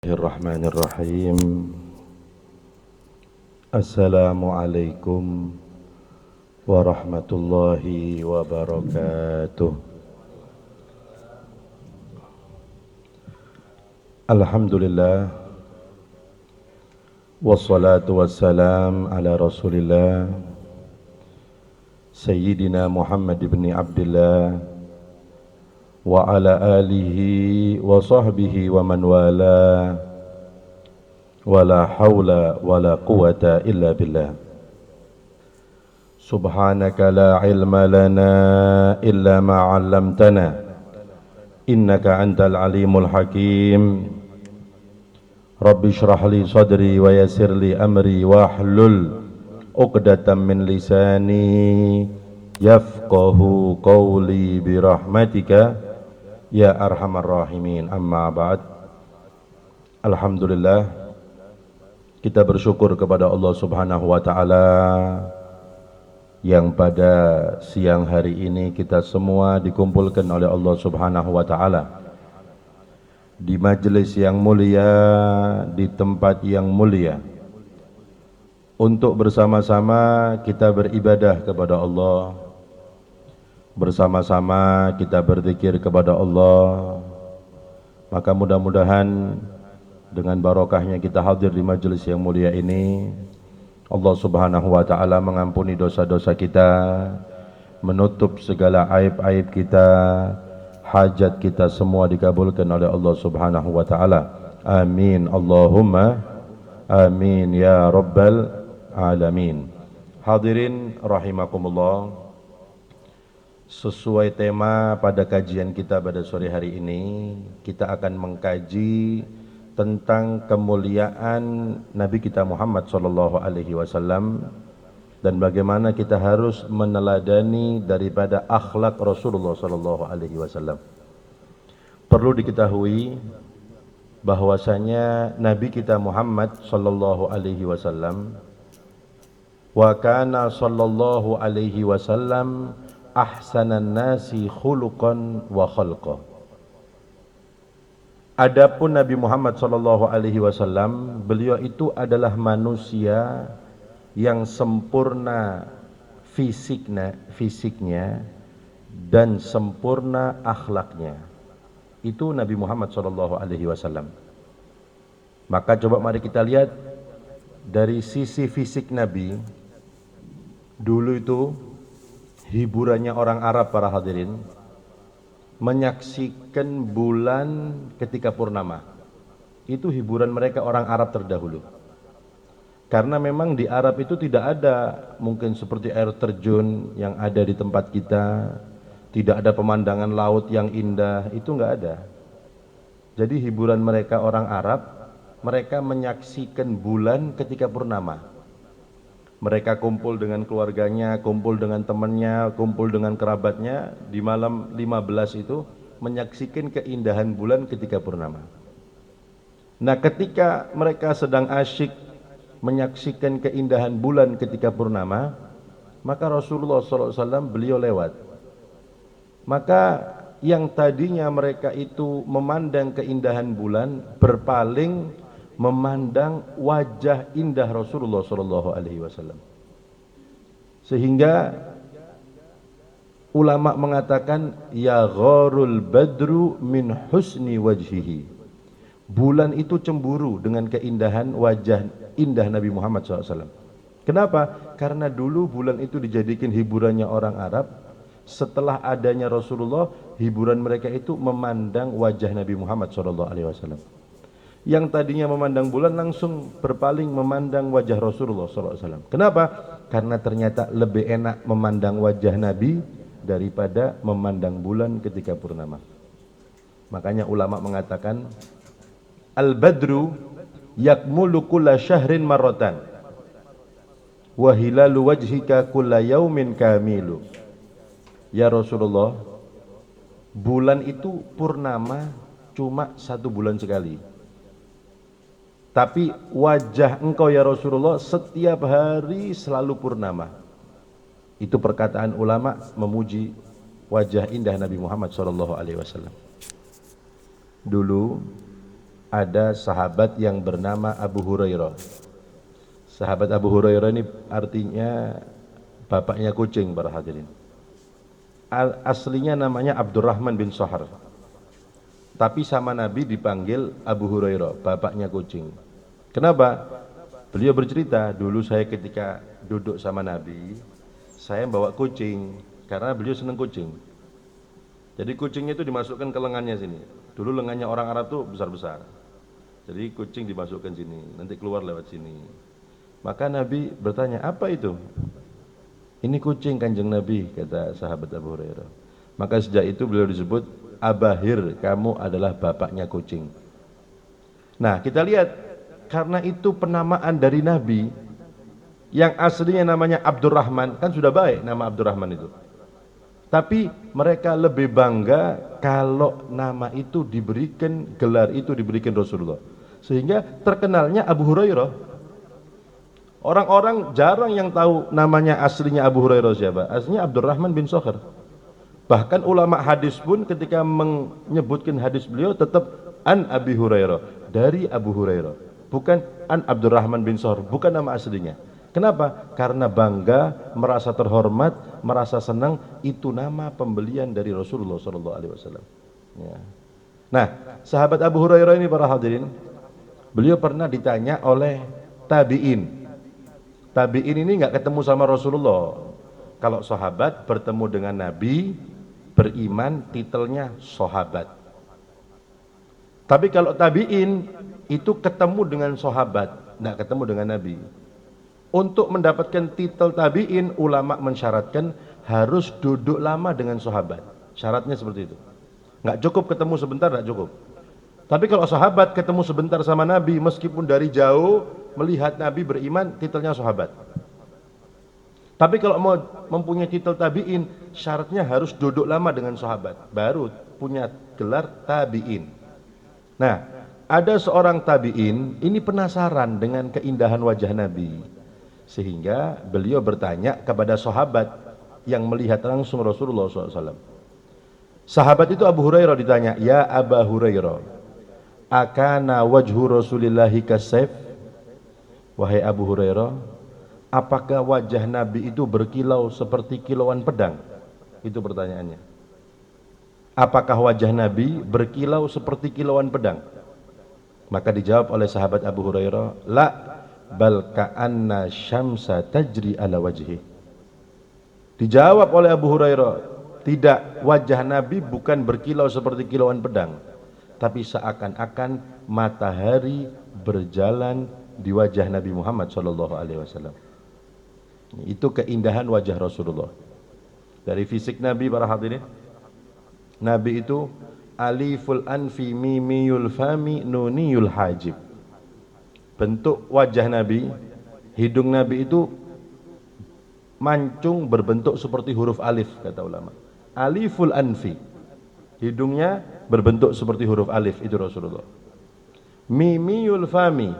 Bismillahirrahmanirrahim. Assalamualaikum warahmatullahi wabarakatuh. Alhamdulillah, wassalatu wassalam ala rasulillah Sayyidina Muhammad ibn Abdullah wa ala alihi wa sahbihi wa man wala wa la hawla wa la quwata illa billah. Subhanaka la ilma lana illa ma 'allamtana innaka antal alimul hakim. Rabbi shrah li sadri wa yassir li amri wahlul 'uqdatam min lisani yafqahu qawli bi rahmatika ya arhamar rahimin. Amma ba'd. Alhamdulillah, kita bersyukur kepada Allah Subhanahu wa taala yang pada siang hari ini kita semua dikumpulkan oleh Allah Subhanahu wa taala di majelis yang mulia, di tempat yang mulia, untuk bersama-sama kita beribadah kepada Allah, bersama-sama kita berzikir kepada Allah. Maka mudah-mudahan dengan barokahnya kita hadir di majelis yang mulia ini, Allah Subhanahu wa taala mengampuni dosa-dosa kita, menutup segala aib-aib kita, hajat kita semua dikabulkan oleh Allah Subhanahu wa taala. Amin Allahumma amin ya rabbal alamin. Hadirin rahimakumullah, sesuai tema pada kajian kita pada sore hari ini, kita akan mengkaji tentang kemuliaan Nabi kita Muhammad sallallahu alaihi wasallam dan bagaimana kita harus meneladani daripada akhlak Rasulullah sallallahu alaihi wasallam. Perlu diketahui bahwasanya Nabi kita Muhammad sallallahu alaihi wasallam wa kana sallallahu alaihi wasallam ahsanan nasi khuluqan wa khalqa. Adapun Nabi Muhammad sallallahu alaihi wasallam, beliau itu adalah manusia yang sempurna fisiknya dan sempurna akhlaknya. Itu Nabi Muhammad sallallahu alaihi wasallam. Maka coba mari kita lihat dari sisi fisik Nabi. Dulu itu hiburannya orang Arab, para hadirin, menyaksikan bulan ketika purnama. Itu hiburan mereka orang Arab terdahulu. Karena memang di Arab itu tidak ada mungkin seperti air terjun yang ada di tempat kita, tidak ada pemandangan laut yang indah, itu enggak ada. Jadi hiburan mereka orang Arab, mereka menyaksikan bulan ketika purnama. Mereka kumpul dengan keluarganya, kumpul dengan temannya, kumpul dengan kerabatnya di malam 15 itu menyaksikan keindahan bulan ketika purnama. Nah, ketika mereka sedang asyik menyaksikan keindahan bulan ketika purnama, maka Rasulullah SAW beliau lewat. Maka yang tadinya mereka itu memandang keindahan bulan berpaling memandang wajah indah Rasulullah sallallahu alaihi wasallam. Sehingga ulama mengatakan ya gharul badru min husni wajhihi. Bulan itu cemburu dengan keindahan wajah indah Nabi Muhammad SAW. Kenapa? Karena dulu bulan itu dijadikan hiburannya orang Arab. Setelah adanya Rasulullah, hiburan mereka itu memandang wajah Nabi Muhammad SAW. Yang tadinya memandang bulan langsung berpaling memandang wajah Rasulullah SAW. Kenapa? Karena ternyata lebih enak memandang wajah Nabi daripada memandang bulan ketika purnama. Makanya ulama mengatakan al-badru yakmulu kulla syahrin marratan wa hilalu wajhika kulla yaumin kamilu. Ya Rasulullah, bulan itu purnama cuma 1 bulan sekali. Tapi wajah engkau ya Rasulullah setiap hari selalu purnama. Itu perkataan ulama memuji wajah indah Nabi Muhammad SAW. Dulu ada sahabat yang bernama Abu Hurairah. Sahabat Abu Hurairah ini artinya bapaknya kucing, para hadirin. Aslinya namanya Abdurrahman bin Sohar, tapi sama Nabi dipanggil Abu Hurairah, bapaknya kucing. Kenapa? Beliau bercerita, dulu saya ketika duduk sama Nabi, saya bawa kucing, karena beliau senang kucing. Jadi kucingnya itu dimasukkan ke lengannya sini. Dulu lengannya orang Arab tuh besar-besar. Jadi kucing dimasukkan sini, nanti keluar lewat sini. Maka Nabi bertanya, apa itu? Ini kucing Kanjeng Nabi, kata sahabat Abu Hurairah. Maka sejak itu beliau disebut Abahir, kamu adalah bapaknya kucing. Nah, kita lihat, karena itu penamaan dari Nabi yang aslinya namanya Abdurrahman, kan sudah baik nama Abdurrahman itu. Tapi mereka lebih bangga kalau nama itu diberikan, gelar itu diberikan Rasulullah. Sehingga terkenalnya Abu Hurairah. Orang-orang jarang yang tahu namanya aslinya Abu Hurairah siapa. Aslinya Abdurrahman bin Sokhar. Bahkan ulama hadis pun ketika menyebutkan hadis beliau tetap an Abi Hurairah, dari Abu Hurairah, bukan an Abdurrahman bin Sokhar, bukan nama aslinya. Kenapa? Karena bangga, merasa terhormat, merasa senang, itu nama pembelian dari Rasulullah SAW. Ya. Nah, sahabat Abu Hurairah ini, para hadirin, beliau pernah ditanya oleh tabi'in. Tabi'in ini nggak ketemu sama Rasulullah. Kalau sahabat bertemu dengan Nabi, beriman, titelnya sahabat. Tapi kalau tabi'in itu ketemu dengan sahabat, nggak ketemu dengan Nabi. Untuk mendapatkan titel tabi'in, ulama mensyaratkan harus duduk lama dengan sahabat. Syaratnya seperti itu. Nggak cukup ketemu sebentar, nggak cukup. Tapi kalau sahabat ketemu sebentar sama Nabi, meskipun dari jauh melihat Nabi beriman, titelnya sahabat. Tapi kalau mau mempunyai titel tabi'in, syaratnya harus duduk lama dengan sahabat, baru punya gelar tabi'in. Nah, ada seorang tabi'in, ini penasaran dengan keindahan wajah Nabi. Sehingga beliau bertanya kepada sahabat yang melihat langsung Rasulullah SAW. Sahabat itu Abu Hurairah ditanya, ya Aba Hurairah, akana wajhu Rasulillahi kasayf? Wahai Abu Hurairah, apakah wajah Nabi itu berkilau seperti kilauan pedang? Itu pertanyaannya. Apakah wajah Nabi berkilau seperti kilauan pedang? Maka dijawab oleh sahabat Abu Hurairah, la bal ka'anna syamsa tajri ala wajhi. Dijawab oleh Abu Hurairah, tidak, wajah Nabi bukan berkilau seperti kilauan pedang, tapi seakan-akan matahari berjalan di wajah Nabi Muhammad SAW. Itu keindahan wajah Rasulullah. Dari fisik Nabi, para hadirin, Nabi itu aliful anfi, mimiyul fami, nuniyul hajib. Bentuk wajah Nabi, hidung Nabi itu mancung berbentuk seperti huruf alif, kata ulama. Aliful anfi, hidungnya berbentuk seperti huruf alif, itu Rasulullah. Mimiyul fami,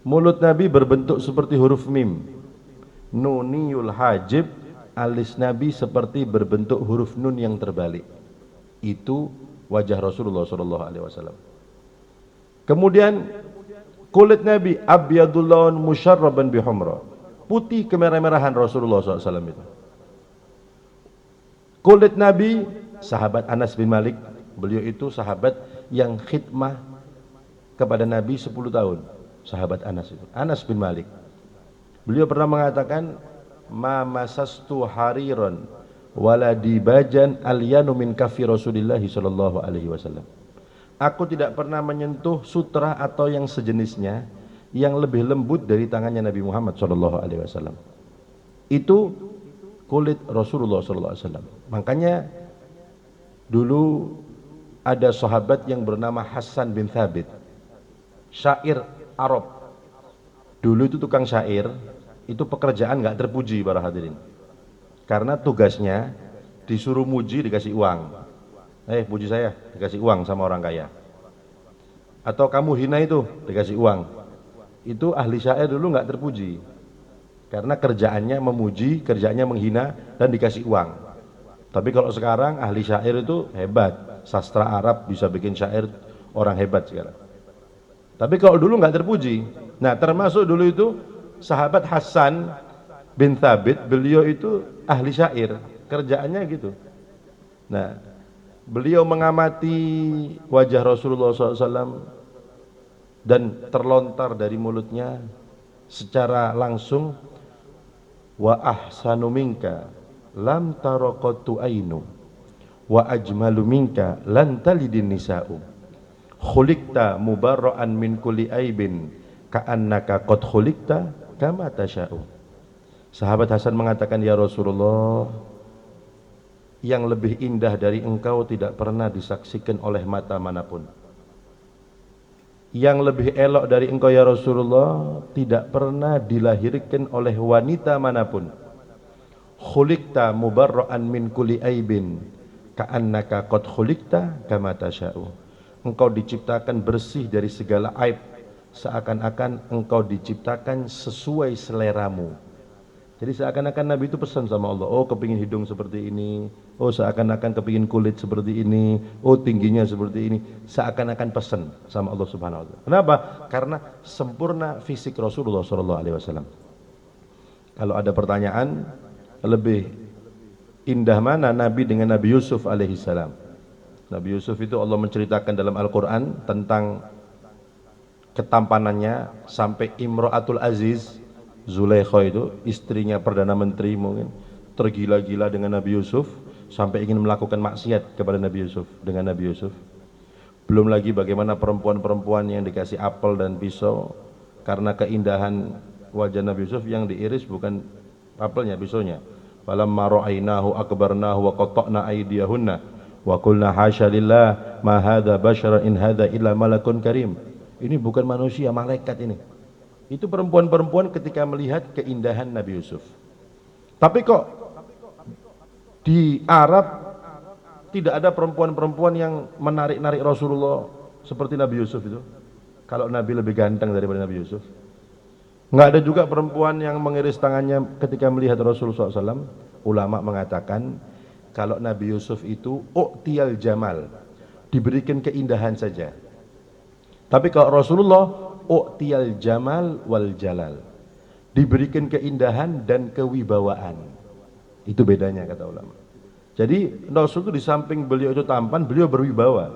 mulut Nabi berbentuk seperti huruf mim. Nuniyul hajib, alis Nabi seperti berbentuk huruf nun yang terbalik. Itu wajah Rasulullah SAW. Kemudian kulit Nabi abyadul lawn musyarraban bihumra, putih kemerah-merahan Rasulullah SAW itu. Kulit Nabi, sahabat Anas bin Malik, beliau itu sahabat yang khidmah kepada Nabi 10 tahun. Sahabat Anas itu, Anas bin Malik, beliau pernah mengatakan, ma masastu hariran wala dibajan alyanu min kafi Rasulillah sallallahu alaihi wasallam. Aku tidak pernah menyentuh sutra atau yang sejenisnya yang lebih lembut dari tangannya Nabi Muhammad sallallahu alaihi wasallam. Itu kulit Rasulullah sallallahu alaihi wasallam. Makanya dulu ada sahabat yang bernama Hasan bin Thabit, syair Arab. Dulu itu tukang syair, itu pekerjaan nggak terpuji, para hadirin. Karena tugasnya disuruh muji dikasih uang. Puji saya, dikasih uang sama orang kaya. Atau kamu hina itu, dikasih uang. Itu ahli syair dulu nggak terpuji. Karena kerjaannya memuji, kerjaannya menghina, dan dikasih uang. Tapi kalau sekarang ahli syair itu hebat. Sastra Arab bisa bikin syair, orang hebat sekarang. Tapi kalau dulu nggak terpuji. Nah, termasuk dulu itu sahabat Hasan bin Thabit, beliau itu ahli syair, kerjaannya gitu. Nah, beliau mengamati wajah Rasulullah SAW dan terlontar dari mulutnya secara langsung, wa ahsanu minka lam taraqatu ainu wa ajmalu minka lan talidin nisa'u khuliqta mubarra'an min kulli aibin ka'annaka qad khuliqta kama tasha'u. Sahabat Hasan mengatakan, ya Rasulullah, yang lebih indah dari engkau tidak pernah disaksikan oleh mata manapun. Yang lebih elok dari engkau ya Rasulullah tidak pernah dilahirkan oleh wanita manapun. Khuliqta mubarra'an min kulli aibin ka'annaka qad khuliqta kama tasha'u. Engkau diciptakan bersih dari segala aib, seakan-akan engkau diciptakan sesuai seleramu. Jadi seakan-akan Nabi itu pesan sama Allah, oh kepingin hidung seperti ini, oh seakan-akan kepingin kulit seperti ini, oh tingginya seperti ini, seakan-akan pesan sama Allah Subhanahu wa taala. Kenapa? Karena sempurna fisik Rasulullah sallallahu alaihi wasallam. Kalau ada pertanyaan, lebih indah mana Nabi dengan Nabi Yusuf alaihi salam? Nabi Yusuf itu Allah menceritakan dalam Al-Qur'an tentang ketampanannya sampai Imro'atul Aziz Zulaikha itu istrinya Perdana Menteri mungkin tergila-gila dengan Nabi Yusuf sampai ingin melakukan maksiat kepada Nabi Yusuf dengan Nabi Yusuf. Belum lagi bagaimana perempuan-perempuan yang dikasih apel dan pisau karena keindahan wajah Nabi Yusuf yang diiris bukan apelnya, pisaunya. Falamma ra'ainahu akbarnahu wa qatta'na aydiyahunna wa qulna hasya lillah ma hadza basyaran in hadza illa malakun karim. Ini bukan manusia, malaikat ini. Itu perempuan-perempuan ketika melihat keindahan Nabi Yusuf. Tapi kok di Arab tidak ada perempuan-perempuan yang menarik-narik Rasulullah seperti Nabi Yusuf itu? Kalau Nabi lebih ganteng daripada Nabi Yusuf. Nggak ada juga perempuan yang mengiris tangannya ketika melihat Rasulullah SAW. Ulama mengatakan kalau Nabi Yusuf itu u'tiyal jamal, diberikan keindahan saja. Tapi kalau Rasulullah u'tiyal jamal wal jalal, diberikan keindahan dan kewibawaan. Itu bedanya kata ulama. Jadi Rasul itu di samping beliau itu tampan, beliau berwibawa,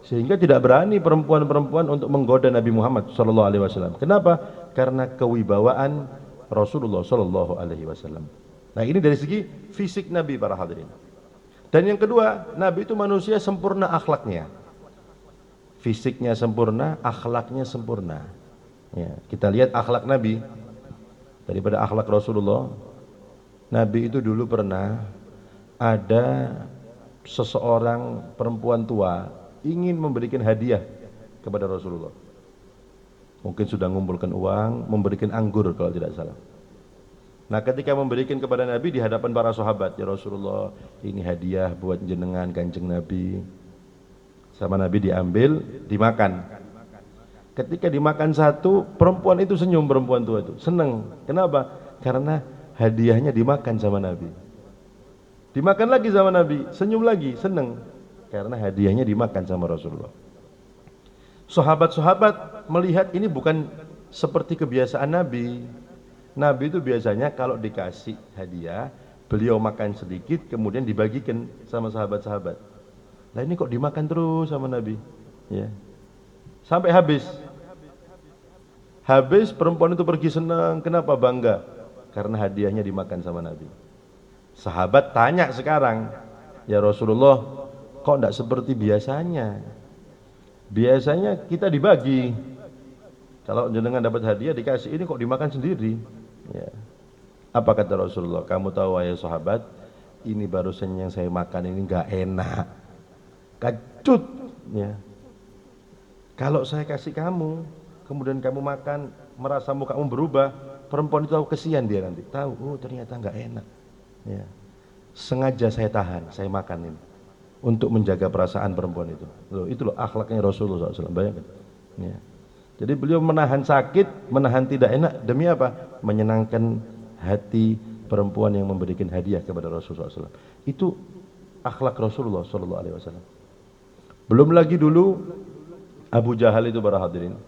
sehingga tidak berani perempuan-perempuan untuk menggoda Nabi Muhammad SAW. Kenapa? Karena kewibawaan Rasulullah SAW. Nah, ini dari segi fisik Nabi, para hadirin. Dan yang kedua, Nabi itu manusia sempurna akhlaknya. Fisiknya sempurna, akhlaknya sempurna. Ya, kita lihat akhlak Nabi daripada akhlak Rasulullah. Nabi itu dulu pernah ada seseorang perempuan tua ingin memberikan hadiah kepada Rasulullah. Mungkin sudah mengumpulkan uang, memberikan anggur kalau tidak salah. Nah, ketika memberikan kepada Nabi di hadapan para sahabat, ya Rasulullah, ini hadiah buat jenengan Kanjeng Nabi. Sama Nabi diambil, dimakan. Ketika dimakan satu, perempuan itu senyum, perempuan tua itu senang. Kenapa? Karena hadiahnya dimakan sama Nabi. Dimakan lagi sama Nabi, senyum lagi, senang. Karena hadiahnya dimakan sama Rasulullah. Sahabat-sahabat melihat ini bukan seperti kebiasaan Nabi. Nabi itu biasanya kalau dikasih hadiah, beliau makan sedikit, kemudian dibagikan sama sahabat-sahabat. Nah, ini kok dimakan terus sama Nabi, ya, sampai habis. Habis perempuan itu pergi senang. Kenapa? Bangga karena hadiahnya dimakan sama Nabi. Sahabat tanya sekarang, ya Rasulullah, kok tidak seperti biasanya? Biasanya kita dibagi. Kalau jenengan dapat hadiah dikasih, ini kok dimakan sendiri, ya. Apa kata Rasulullah? Kamu tahu wahai sahabat, ini barusan yang saya makan ini nggak enak, kacut, ya. Kalau saya kasih kamu, kemudian kamu makan, merasa mukamu berubah, perempuan itu tahu, kesian dia nanti. Tahu, oh ternyata nggak enak, ya. Sengaja saya tahan, saya makan ini untuk menjaga perasaan perempuan itu. Loh, itu loh akhlaknya Rasulullah SAW. Bayangkan, ya. Jadi beliau menahan sakit, menahan tidak enak demi apa? Menyenangkan hati perempuan yang memberikan hadiah kepada Rasulullah SAW. Itu akhlak Rasulullah SAW. Belum lagi dulu Abu Jahal itu, para hadirin,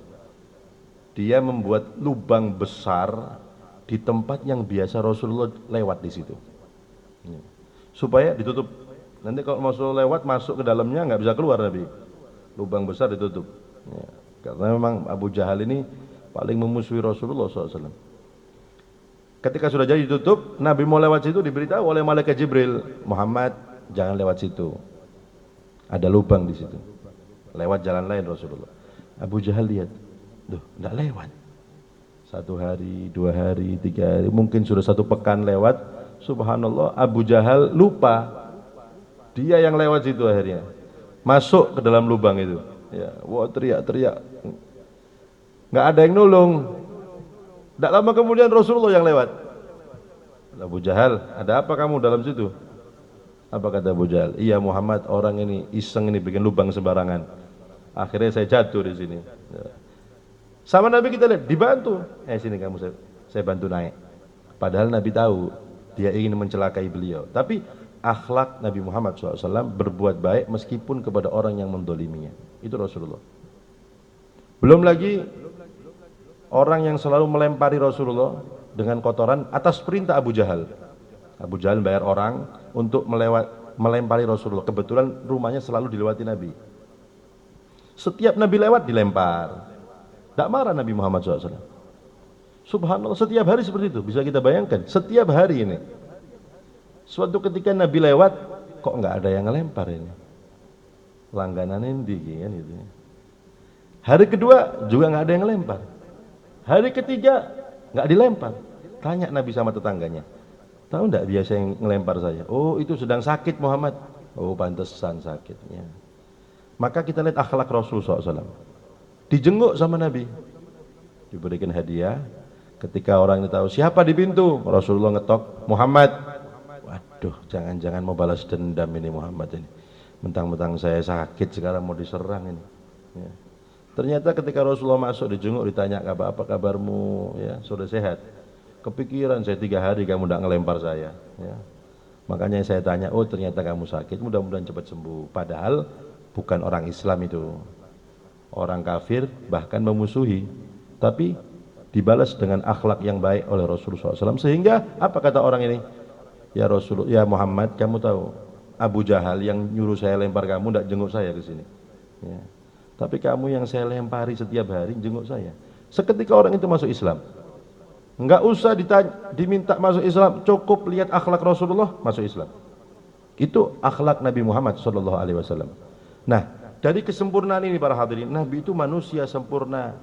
Dia membuat lubang besar di tempat yang biasa Rasulullah lewat di situ. Supaya ditutup. Nanti kalau Rasulullah lewat masuk ke dalamnya nggak bisa keluar Nabi. Lubang besar ditutup. Ya. Karena memang Abu Jahal ini paling memusuhi Rasulullah SAW. Ketika sudah jadi ditutup, Nabi mau lewat situ diberitahu oleh malaikat Jibril, Muhammad jangan lewat situ. Ada lubang di situ. Lewat jalan lain Rasulullah. Abu Jahal lihat, duh, enggak lewat. 1 hari, 2 hari, 3 hari, mungkin sudah 1 pekan lewat. Subhanallah, Abu Jahal lupa. Dia yang lewat situ akhirnya. Masuk ke dalam lubang itu. Ya, wah teriak-teriak. Enggak ada yang nolong. Tidak lama kemudian Rasulullah yang lewat. Abu Jahal, ada apa kamu dalam situ? Apa kata Abu Jahal? Iya Muhammad, orang ini iseng ini bikin lubang sembarangan. Akhirnya saya jatuh di sini. Sama Nabi kita lihat, dibantu. Sini kamu, saya bantu naik. Padahal Nabi tahu dia ingin mencelakai beliau. Tapi akhlak Nabi Muhammad SAW berbuat baik meskipun kepada orang yang mendoliminya. Itu Rasulullah. Belum lagi orang yang selalu melempari Rasulullah dengan kotoran atas perintah Abu Jahal. Abu Jahal bayar orang untuk melempari Rasulullah. Kebetulan rumahnya selalu dilewati Nabi. Setiap Nabi lewat dilempar. Tidak marah Nabi Muhammad SAW. Subhanallah, setiap hari seperti itu. Bisa kita bayangkan, setiap hari ini. Suatu ketika Nabi lewat, kok nggak ada yang ngelempar ini? Langganan ini kan gitu. Hari kedua juga nggak ada yang ngelempar. Hari ketiga nggak dilempar. Tanya Nabi sama tetangganya, tahu nggak biasa yang ngelempar saya? Oh itu sedang sakit Muhammad. Oh pantesan sakitnya. Maka kita lihat akhlak Rasulullah SAW. Dijenguk sama Nabi, diberikan hadiah. Ketika orang itu tahu siapa di pintu, Rasulullah ngetok, Muhammad. Waduh, jangan-jangan mau balas dendam ini Muhammad ini. Mentang-mentang saya sakit sekarang mau diserang ini. Ya. Ternyata ketika Rasulullah masuk dijenguk, ditanya apa kabarmu, ya sudah sehat. Kepikiran saya 3 hari kamu tidak ngelempar saya. Ya. Makanya saya tanya, oh ternyata kamu sakit, mudah-mudahan cepat sembuh. Padahal bukan orang Islam itu. Orang kafir bahkan memusuhi, tapi dibalas dengan akhlak yang baik oleh Rasulullah SAW. Sehingga apa kata orang ini? Ya Rasulullah, ya Muhammad, kamu tahu Abu Jahal yang nyuruh saya lempar kamu tidak jenguk saya ke sini. Ya. Tapi kamu yang saya lempari setiap hari jenguk saya. Seketika orang itu masuk Islam. Enggak usah diminta masuk Islam, cukup lihat akhlak Rasulullah masuk Islam. Itu akhlak Nabi Muhammad SAW. Nah, dari kesempurnaan ini para hadirin, Nabi itu manusia sempurna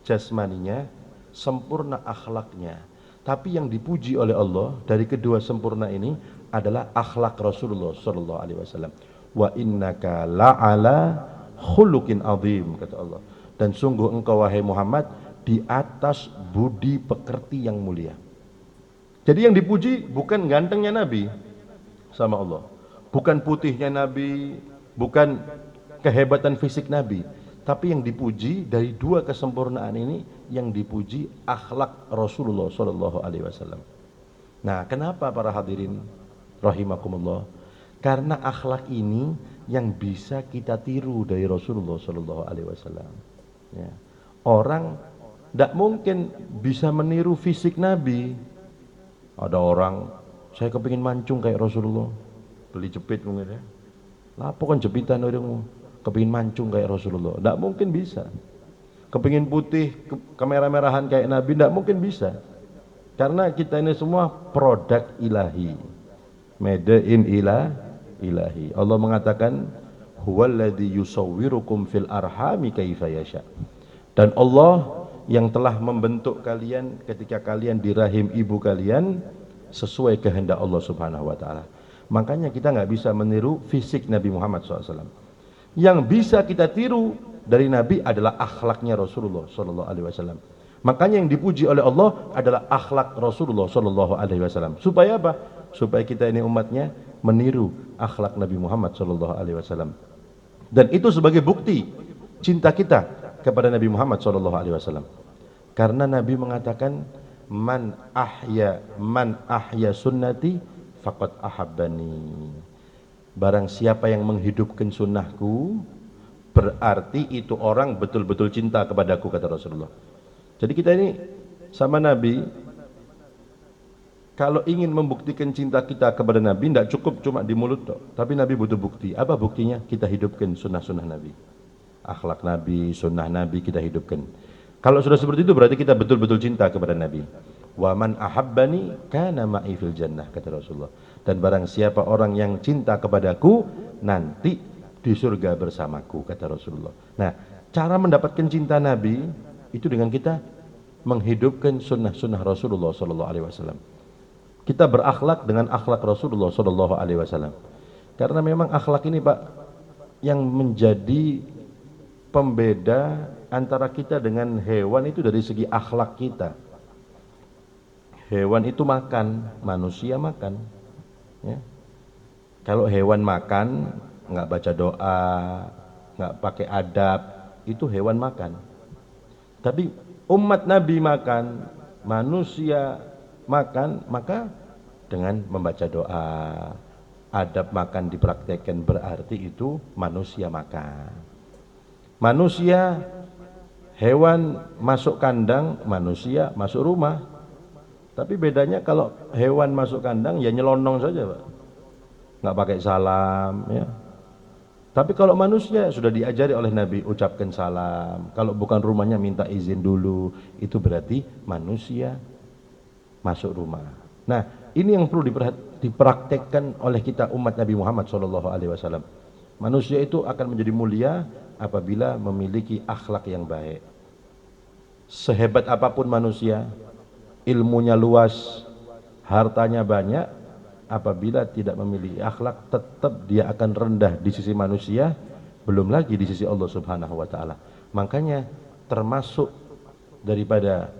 jasmaninya, sempurna akhlaknya. Tapi yang dipuji oleh Allah dari kedua sempurna ini adalah akhlak Rasulullah SAW. Wa innaka la'ala khuluqin azim, kata Allah. Dan sungguh engkau wahai Muhammad di atas budi pekerti yang mulia. Jadi yang dipuji bukan gantengnya Nabi sama Allah, bukan putihnya Nabi, bukan kehebatan fisik Nabi, tapi yang dipuji dari dua kesempurnaan ini, yang dipuji akhlak Rasulullah SAW. Nah, kenapa para hadirin rahimakumullah? Karena akhlak ini yang bisa kita tiru dari Rasulullah SAW. Ya. Orang tidak mungkin bisa meniru fisik Nabi. Ada orang, saya kepingin mancung kayak Rasulullah, beli jepit mungkin ya. Lapo kan jepitan orang kepingin mancung kayak Rasulullah, tidak mungkin bisa. Kepingin putih, kemerah-merahan kayak Nabi, tidak mungkin bisa. Karena kita ini semua produk ilahi, made in ilahi. Allah mengatakan, huwallazi yusawwirukum fil arhami kaifa yasha. Dan Allah yang telah membentuk kalian ketika kalian di rahim ibu kalian sesuai kehendak Allah Subhanahu wa taala. Makanya kita nggak bisa meniru fisik Nabi Muhammad SAW. Yang bisa kita tiru dari Nabi adalah akhlaknya Rasulullah SAW. Makanya yang dipuji oleh Allah adalah akhlak Rasulullah SAW. Supaya apa? Supaya kita ini umatnya meniru akhlak Nabi Muhammad SAW. Dan itu sebagai bukti cinta kita kepada Nabi Muhammad SAW. Karena Nabi mengatakan, man ahya sunnati faqad ahabbani. Barang siapa yang menghidupkan sunnahku, berarti itu orang betul-betul cinta kepadaku, kata Rasulullah. Jadi kita ini sama Nabi, kalau ingin membuktikan cinta kita kepada Nabi, tidak cukup cuma di mulut toh. Tapi Nabi butuh bukti. Apa buktinya? Kita hidupkan sunnah-sunnah Nabi. Akhlak Nabi, sunnah Nabi kita hidupkan. Kalau sudah seperti itu berarti kita betul-betul cinta kepada Nabi. Wa man ahabbani kana ma'i fil jannah, kata Rasulullah. Dan barang siapa orang yang cinta kepadaku, nanti di surga bersamaku, kata Rasulullah. Nah, cara mendapatkan cinta Nabi itu dengan kita menghidupkan sunnah-sunnah Rasulullah sallallahu alaihi wasallam. Kita berakhlak dengan akhlak Rasulullah sallallahu alaihi wasallam. Karena memang akhlak ini, Pak, yang menjadi pembeda antara kita dengan hewan itu dari segi akhlak kita. Hewan itu makan, manusia makan. Ya. Kalau hewan makan, nggak baca doa, nggak pakai adab, itu hewan makan. Tapi umat Nabi makan, manusia makan, maka dengan membaca doa, adab makan dipraktekkan, berarti itu manusia makan. Manusia, hewan masuk kandang, manusia masuk rumah. Tapi bedanya kalau hewan masuk kandang ya nyelonong saja, Pak, nggak pakai salam, ya. Tapi kalau manusia sudah diajari oleh Nabi, ucapkan salam. Kalau bukan rumahnya minta izin dulu. Itu berarti manusia masuk rumah. Nah, ini yang perlu dipraktekkan oleh kita umat Nabi Muhammad SAW. Manusia itu akan menjadi mulia apabila memiliki akhlak yang baik. Sehebat apapun manusia, ilmunya luas, hartanya banyak, apabila tidak memiliki akhlak, tetap dia akan rendah di sisi manusia, belum lagi di sisi Allah Subhanahu wa taala. Makanya termasuk daripada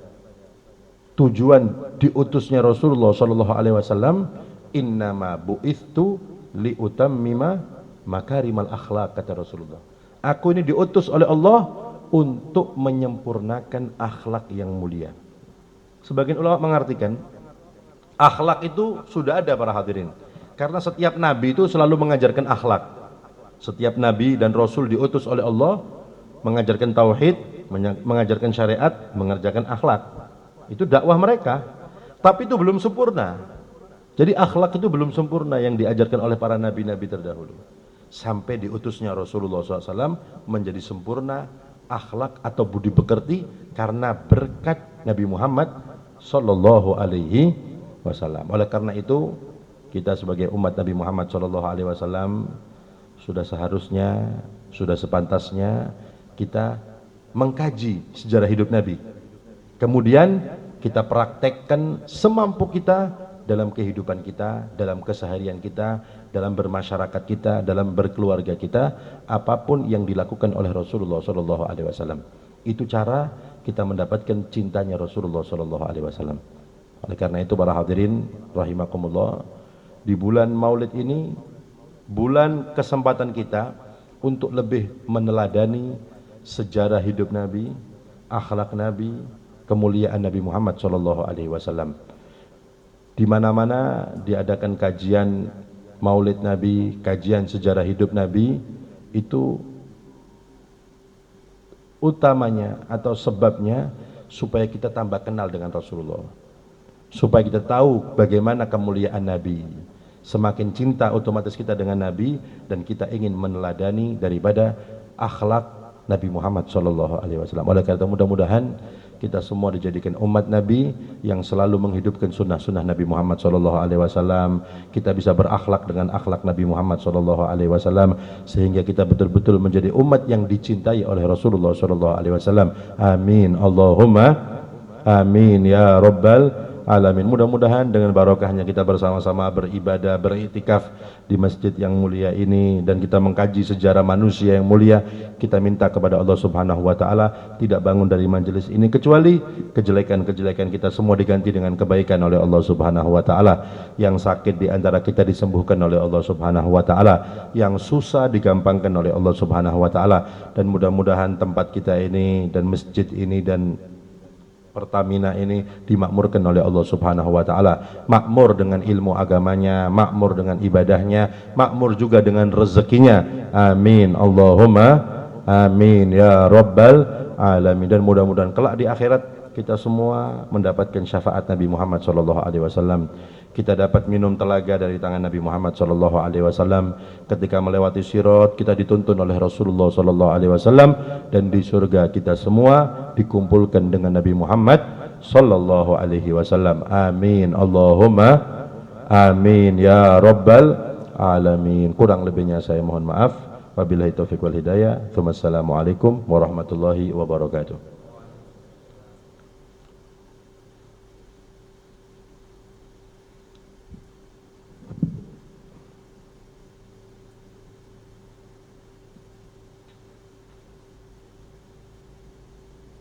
tujuan diutusnya Rasulullah sallallahu alaihi wasallam, innama bu'ithu liutammima makarimal akhlak, kata Rasulullah. Aku ini diutus oleh Allah untuk menyempurnakan akhlak yang mulia. Sebagian ulama mengartikan akhlak itu sudah ada, para hadirin, karena setiap nabi itu selalu mengajarkan akhlak. Setiap nabi dan rasul diutus oleh Allah mengajarkan tauhid, mengajarkan syariat, mengerjakan akhlak. Itu dakwah mereka. Tapi itu belum sempurna. Jadi akhlak itu belum sempurna yang diajarkan oleh para nabi-nabi terdahulu. Sampai diutusnya Rasulullah SAW menjadi sempurna akhlak atau budi pekerti karena berkat Nabi Muhammad Sallallahu Alaihi Wasallam. Oleh karena itu kita sebagai umat Nabi Muhammad Sallallahu Alaihi Wasallam sudah seharusnya, sudah sepantasnya kita mengkaji sejarah hidup Nabi. Kemudian kita praktekkan semampu kita dalam kehidupan kita, dalam keseharian kita, dalam bermasyarakat kita, dalam berkeluarga kita, apapun yang dilakukan oleh Rasulullah Sallallahu Alaihi Wasallam. Itu cara kita mendapatkan cintanya Rasulullah Sallallahu Alaihi Wasallam. Oleh karena itu para hadirin rahimakumullah, di bulan Maulid ini bulan kesempatan kita untuk lebih meneladani sejarah hidup Nabi, akhlak Nabi, kemuliaan Nabi Muhammad Sallallahu Alaihi Wasallam. Di mana-mana diadakan kajian Maulid Nabi, kajian sejarah hidup Nabi, itu utamanya atau sebabnya supaya kita tambah kenal dengan Rasulullah, supaya kita tahu bagaimana kemuliaan Nabi. Semakin cinta otomatis kita dengan Nabi, dan kita ingin meneladani daripada akhlak Nabi Muhammad Sallallahu Alaihi Wasallam. Oleh karena itu mudah-mudahan kita semua dijadikan umat Nabi yang selalu menghidupkan sunnah-sunnah Nabi Muhammad Sallallahu Alaihi Wasallam. Kita bisa berakhlak dengan akhlak Nabi Muhammad Sallallahu Alaihi Wasallam sehingga kita betul-betul menjadi umat yang dicintai oleh Rasulullah Sallallahu Alaihi Wasallam. Amin. Allahumma amin ya rabbal alamin. Mudah-mudahan dengan barokahnya kita bersama-sama beribadah, beriktikaf di masjid yang mulia ini, dan kita mengkaji sejarah manusia yang mulia. Kita minta kepada Allah Subhanahu wa taala tidak bangun dari majelis ini kecuali kejelekan-kejelekan kita semua diganti dengan kebaikan oleh Allah Subhanahu wa taala. Yang sakit di antara kita disembuhkan oleh Allah Subhanahu wa taala, yang susah digampangkan oleh Allah Subhanahu wa taala, dan mudah-mudahan tempat kita ini dan masjid ini dan Pertamina ini dimakmurkan oleh Allah Subhanahu wa taala, makmur dengan ilmu agamanya, makmur dengan ibadahnya, makmur juga dengan rezekinya. Amin. Allahumma amin ya rabbal alamin. Dan mudah-mudahan kelak di akhirat kita semua mendapatkan syafaat Nabi Muhammad sallallahu alaihi wasallam. Kita dapat minum telaga dari tangan Nabi Muhammad sallallahu alaihi wasallam. Ketika melewati sirat, kita dituntun oleh Rasulullah sallallahu alaihi wasallam, dan di surga kita semua dikumpulkan dengan Nabi Muhammad sallallahu alaihi wasallam. Amin. Allahumma amin ya rabbal alamin. Kurang lebihnya saya mohon maaf. Wabillahi taufiq wal hidayah. Wassalamualaikum warahmatullahi wabarakatuh.